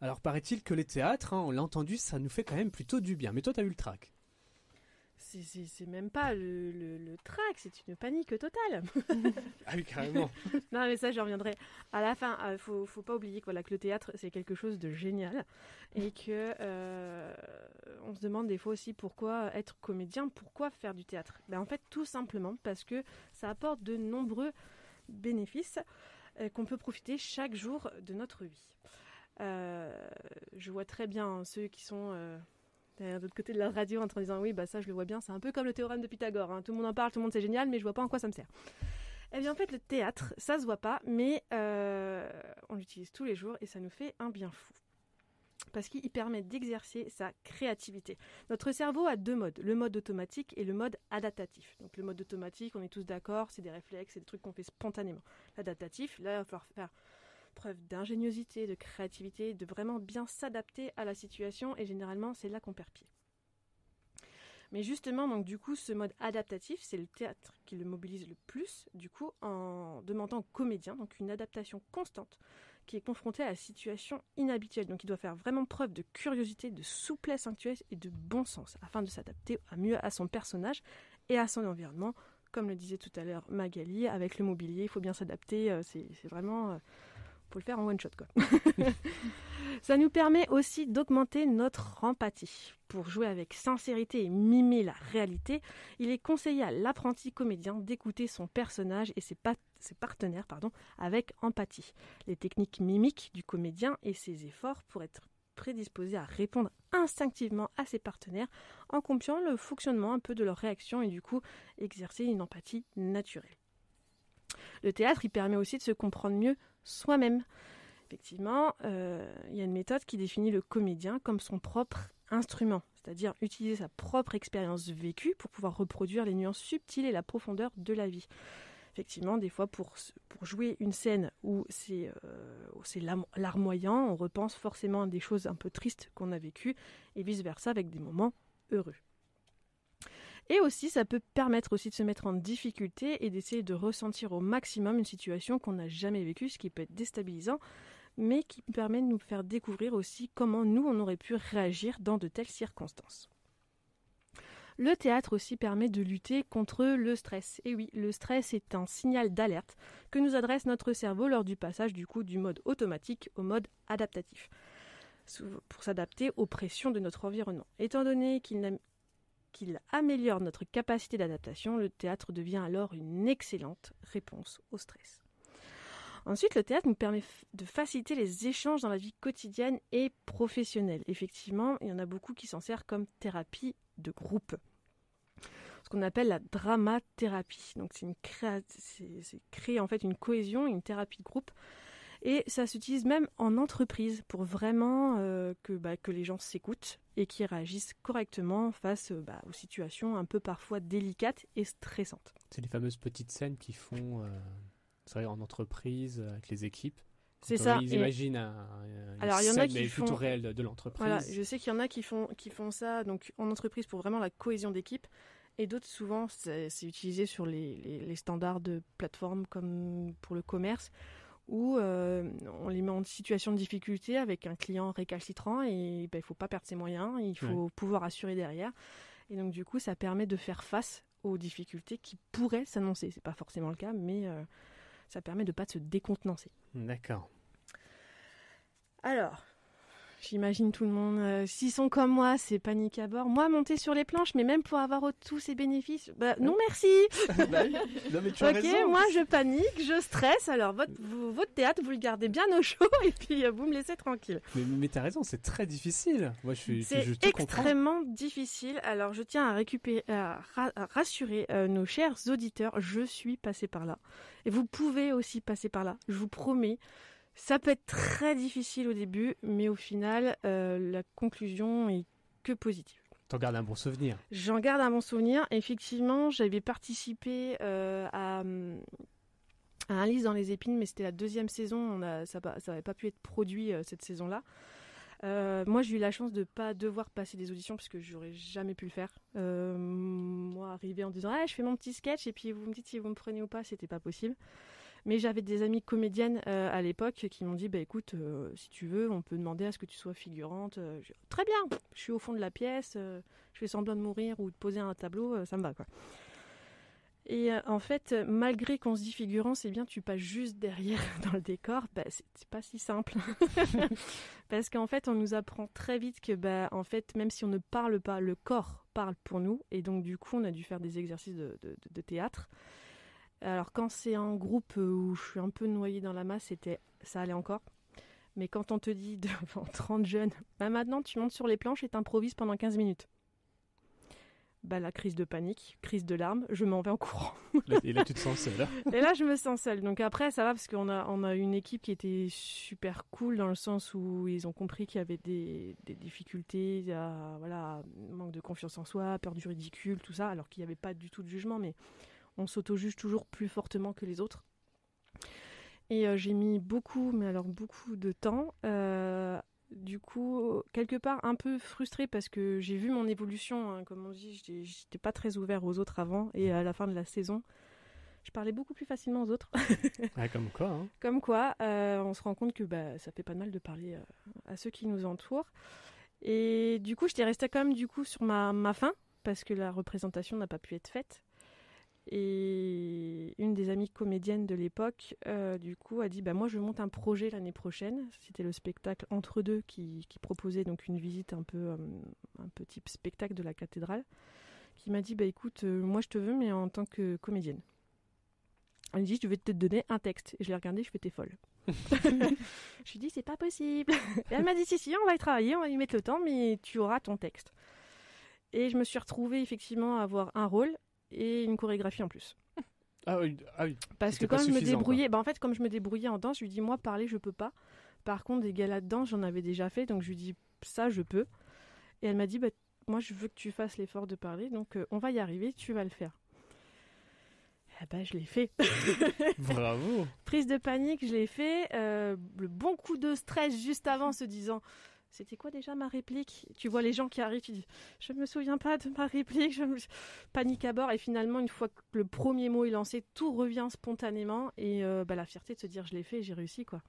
Alors paraît-il que les théâtres, on l'a entendu, ça nous fait quand même plutôt du bien. Mais toi, t'as eu le trac. C'est même pas le trac, c'est une panique totale. Ah oui, carrément. Non, mais ça, j'en reviendrai à la fin. Faut pas oublier que, voilà, que le théâtre, c'est quelque chose de génial. Et que on se demande des fois aussi pourquoi être comédien, pourquoi faire du théâtre. En fait, tout simplement parce que ça apporte de nombreux bénéfices qu'on peut profiter chaque jour de notre vie. Je vois très bien ceux qui sont de l'autre côté de la radio en train de dire oui, ça je le vois bien, c'est un peu comme le théorème de Pythagore, hein. Tout le monde en parle, tout le monde c'est génial, mais je vois pas en quoi ça me sert. Eh bien en fait le théâtre, ça se voit pas, mais on l'utilise tous les jours et ça nous fait un bien fou. Parce qu'il permet d'exercer sa créativité. Notre cerveau a deux modes, le mode automatique et le mode adaptatif. Donc le mode automatique, on est tous d'accord, c'est des réflexes, c'est des trucs qu'on fait spontanément. L'adaptatif, là il va falloir faire preuve d'ingéniosité, de créativité, de vraiment bien s'adapter à la situation et généralement c'est là qu'on perd pied. Mais justement, donc du coup, ce mode adaptatif, c'est le théâtre qui le mobilise le plus, du coup, en demandant au comédien, donc une adaptation constante, qui est confronté à la situation inhabituelle. Donc il doit faire vraiment preuve de curiosité, de souplesse intellectuelle et de bon sens, afin de s'adapter mieux à son personnage et à son environnement. Comme le disait tout à l'heure Magali, avec le mobilier, il faut bien s'adapter, c'est vraiment... faut le faire en one shot, quoi. Ça nous permet aussi d'augmenter notre empathie. Pour jouer avec sincérité et mimer la réalité, il est conseillé à l'apprenti comédien d'écouter son personnage et ses partenaires avec empathie. Les techniques mimiques du comédien et ses efforts pour être prédisposé à répondre instinctivement à ses partenaires en copiant le fonctionnement un peu de leurs réactions et du coup exercer une empathie naturelle. Le théâtre, il permet aussi de se comprendre mieux soi-même. Effectivement, il y a une méthode qui définit le comédien comme son propre instrument, c'est-à-dire utiliser sa propre expérience vécue pour pouvoir reproduire les nuances subtiles et la profondeur de la vie. Effectivement, des fois, pour jouer une scène où c'est larmoyant, on repense forcément à des choses un peu tristes qu'on a vécues, et vice-versa avec des moments heureux. Et aussi, ça peut permettre aussi de se mettre en difficulté et d'essayer de ressentir au maximum une situation qu'on n'a jamais vécue, ce qui peut être déstabilisant, mais qui permet de nous faire découvrir aussi comment nous, on aurait pu réagir dans de telles circonstances. Le théâtre aussi permet de lutter contre le stress. Et oui, le stress est un signal d'alerte que nous adresse notre cerveau lors du passage du mode automatique au mode adaptatif, pour s'adapter aux pressions de notre environnement. Étant donné qu'il améliore notre capacité d'adaptation, le théâtre devient alors une excellente réponse au stress. Ensuite, le théâtre nous permet de faciliter les échanges dans la vie quotidienne et professionnelle. Effectivement, il y en a beaucoup qui s'en servent comme thérapie de groupe. Ce qu'on appelle la dramathérapie. Donc c'est créer en fait une cohésion, une thérapie de groupe. Et ça s'utilise même en entreprise pour vraiment que les gens s'écoutent et qu'ils réagissent correctement face aux situations un peu parfois délicates et stressantes. C'est les fameuses petites scènes qui font en entreprise avec les équipes. C'est ça. Ils imaginent une scène mais plutôt réelle de l'entreprise. Voilà, je sais qu'il y en a qui font ça donc en entreprise pour vraiment la cohésion d'équipe. Et d'autres, souvent, c'est utilisé sur les standards de plateforme comme pour le commerce, où on les met en situation de difficulté avec un client récalcitrant et il faut pas perdre ses moyens, il faut pouvoir assurer derrière. Et donc du coup, ça permet de faire face aux difficultés qui pourraient s'annoncer. C'est pas forcément le cas, mais ça permet de pas se décontenancer. D'accord. Alors, j'imagine tout le monde, s'ils sont comme moi, c'est panique à bord. Moi, monter sur les planches, mais même pour avoir tous ces bénéfices, non merci. Non mais tu as raison. Moi je panique, je stresse. Alors votre théâtre, vous le gardez bien au chaud et puis vous me laissez tranquille. Mais t'as raison, c'est très difficile. Moi c'est extrêmement difficile. Alors je tiens à rassurer nos chers auditeurs, je suis passée par là et vous pouvez aussi passer par là. Je vous promets. Ça peut être très difficile au début, mais au final, la conclusion est que positive. T'en gardes un bon souvenir. J'en garde un bon souvenir. Effectivement, j'avais participé à un Lys dans les épines, mais c'était la 2e saison. Ça n'avait pas pu être produit cette saison-là. Moi, j'ai eu la chance de pas devoir passer des auditions parce que j'aurais jamais pu le faire. Moi, arriver en disant je fais mon petit sketch et puis vous me dites si vous me prenez ou pas, c'était pas possible. Mais j'avais des amies comédiennes à l'époque qui m'ont dit écoute, si tu veux, on peut demander à ce que tu sois figurante. Très bien, je suis au fond de la pièce, je fais semblant de mourir ou de poser un tableau, ça me va quoi. Et en fait, malgré qu'on se dit figurant, c'est bien, tu passes juste derrière dans le décor, c'est pas si simple. Parce qu'en fait, on nous apprend très vite que en fait, même si on ne parle pas, le corps parle pour nous. Et donc du coup, on a dû faire des exercices de théâtre. Alors quand c'est un groupe où je suis un peu noyée dans la masse, ça allait encore. Mais quand on te dit devant 30 jeunes, maintenant tu montes sur les planches et t'improvises pendant 15 minutes. La crise de panique, crise de larmes, je m'en vais en courant. Et là tu te sens seule. Et là je me sens seule. Donc après ça va parce qu'on a une équipe qui était super cool dans le sens où ils ont compris qu'il y avait des difficultés, manque de confiance en soi, peur du ridicule, tout ça, alors qu'il n'y avait pas du tout de jugement, mais on s'auto-juge toujours plus fortement que les autres. Et j'ai mis beaucoup de temps. Du coup, quelque part un peu frustrée parce que j'ai vu mon évolution. Hein, comme on dit, j'étais pas très ouvert aux autres avant. Et à la fin de la saison, je parlais beaucoup plus facilement aux autres. Comme quoi. Hein. Comme quoi, on se rend compte que ça fait pas de mal de parler à ceux qui nous entourent. Et du coup, j'étais restée quand même sur ma faim parce que la représentation n'a pas pu être faite. Et une des amies comédiennes de l'époque, du coup, a dit moi je monte un projet l'année prochaine. C'était le spectacle Entre deux qui proposait donc une visite un peu type spectacle de la cathédrale. Qui m'a dit écoute, moi je te veux, mais en tant que comédienne. Elle me dit je vais te donner un texte. Et je l'ai regardé, je fais t'es folle. Je lui ai dit c'est pas possible. Et elle m'a dit si, on va y travailler, on va y mettre le temps, mais tu auras ton texte. Et je me suis retrouvée effectivement à avoir un rôle et une chorégraphie en plus. Ah oui. Parce que comme je me débrouillais, comme je me débrouillais en danse, je lui dis moi parler je peux pas. Par contre des galas de danse j'en avais déjà fait, donc je lui dis ça je peux. Et elle m'a dit moi je veux que tu fasses l'effort de parler, donc on va y arriver, tu vas le faire. Je l'ai fait. Bravo. Prise de panique, je l'ai fait. Le bon coup de stress juste avant, se disant c'était quoi déjà ma réplique ? Tu vois les gens qui arrivent, tu dis je me souviens pas de ma réplique, panique à bord. Et finalement, une fois que le premier mot est lancé, tout revient spontanément et la fierté de se dire je l'ai fait et j'ai réussi quoi.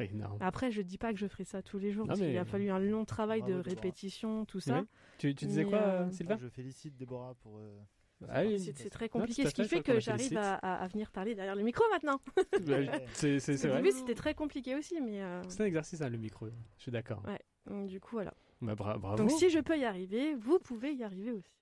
Énorme. Après, je dis pas que je ferai ça tous les jours parce qu'il a fallu un long travail de répétition, tout ça. Oui. Tu disais quoi, Sylvain ? Je félicite Déborah pour. C'est très compliqué, ce qui fait que j'arrive à venir parler derrière le micro maintenant. C'est vrai. Au début, c'était très compliqué aussi, mais. C'est un exercice, le micro. Je suis d'accord. Ouais. Donc, du coup, voilà. Bravo. Donc si je peux y arriver, vous pouvez y arriver aussi.